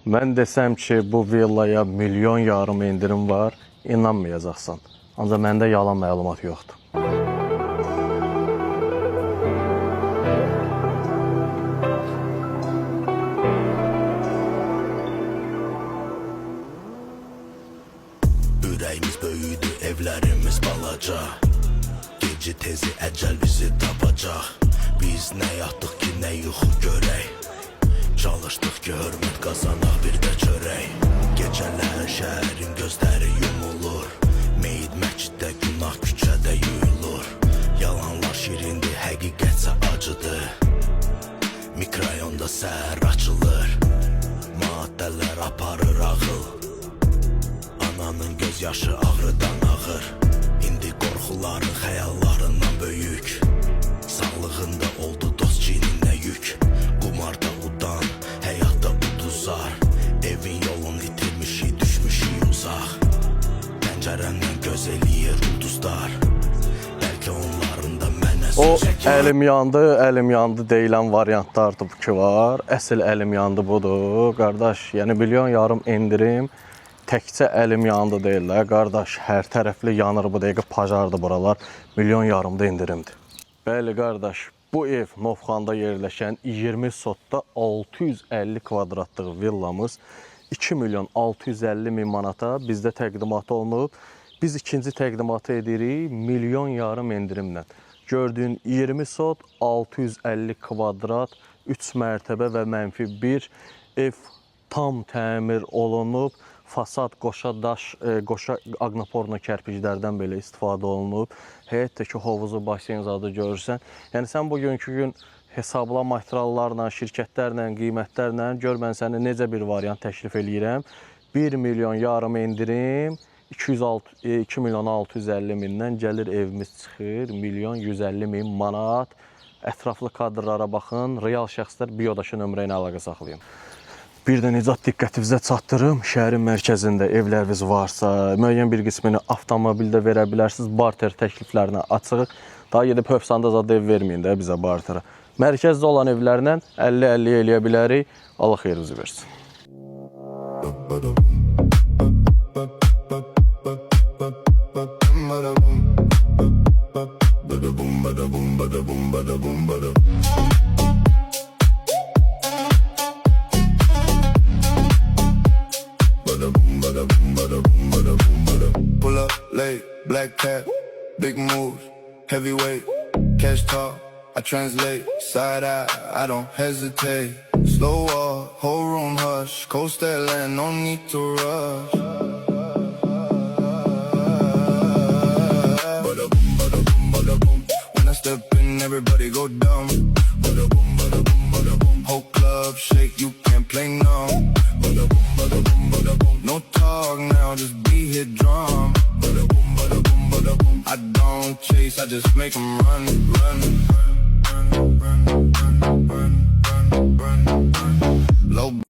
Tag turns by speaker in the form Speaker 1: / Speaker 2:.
Speaker 1: Mən desəm ki, bu villaya milyon yarım indirim var, inanmayacaqsan. Ancaq məndə yalan məlumat yoxdur.
Speaker 2: Ürəyimiz böyüdü, evlərimiz balaca. Gecə tezi əcəl bizi tapacaq. Biz nə yatdıq ki, nə yuxu görək. Çalışdıq ki, hörmət qazanaq bir də çörək. Gecələr şəhərin gözləri yumulur. Meyid məsciddə, günah küçədə yuyulur. Yalanlar şirindir, həqiqətsə acıdır. Mikrayonda səhər açılır. Maddələr aparır ağıl. Ananın göz yaşı ağrıdan ağır. İndi qorxuların xəyallarından böyük. Sağlığında oldu dost cininə yük. Qumarda udan, həyatda uduzar. Evin yolunu itirmişik, düşmüşük uzaq. Pəncərəmdən göz eləyir ulduzlar. Bəlkə onların da mənə söz çəkir.
Speaker 1: Əlim yandı deyilən variantlardır bu ki var. Əsl əlim yandı budur, qardaş. Yəni milyon yarım indirim. Təkcə əlim yandı deyirlər, qardaş, hər tərəfli yanır bu dəqiqə pajardı buralar, milyon yarımda indirimdir. Bəli, qardaş, bu ev Novxanda yerləşən 20 sotda 650 kvadratlıq villamız 2 milyon 650 min manata bizdə təqdimat olunub. Biz ikinci təqdimatı edirik milyon yarım indirimlə. Gördüyün 20 sot, 650 kvadrat, 3 mərtəbə və -1 ev tam təmir olunub. Fasad qoşa daş, qoşa aqnaporna kərpiclərdən belə istifadə olunub. Həyətdəki hovuzu, basen zadı görürsən. Yəni sən bugünkü gün hesabla materiallarla, şirkətlərlə, qiymətlərlə gör mən sənə necə bir variant təklif eləyirəm. 1 milyon yarım indirim, 2 milyon 650 mindən gəlir evimiz çıxır, 1 milyon 150 min manat. Ətraflı kadrlara baxın, real şəxslər biyodakı nömrə ilə əlaqə saxlayın. Bir də Nicat diqqətinizə çatdırım, şəhərin mərkəzində evləriniz varsa, müəyyən bir qismini avtomobildə verə bilərsiniz, barter təkliflərinə açıq. Daha gedib Hövsanda zad ev verməyin də bizə bartera. Mərkəzdə olan evlərlə 50-50 eləyə bilərik, Allah xeyrinizi versin.
Speaker 3: Pull up late, black cat, big moves, heavyweight, cash talk, I translate, side eye, I don't hesitate. Slow walk, whole room hush, coastal land, no need to rush. When I step in, everybody go dumb. Whole club shake, you can't play numb. No talk now, just beat hit drum. I don't chase, I just make them run, run, run, run.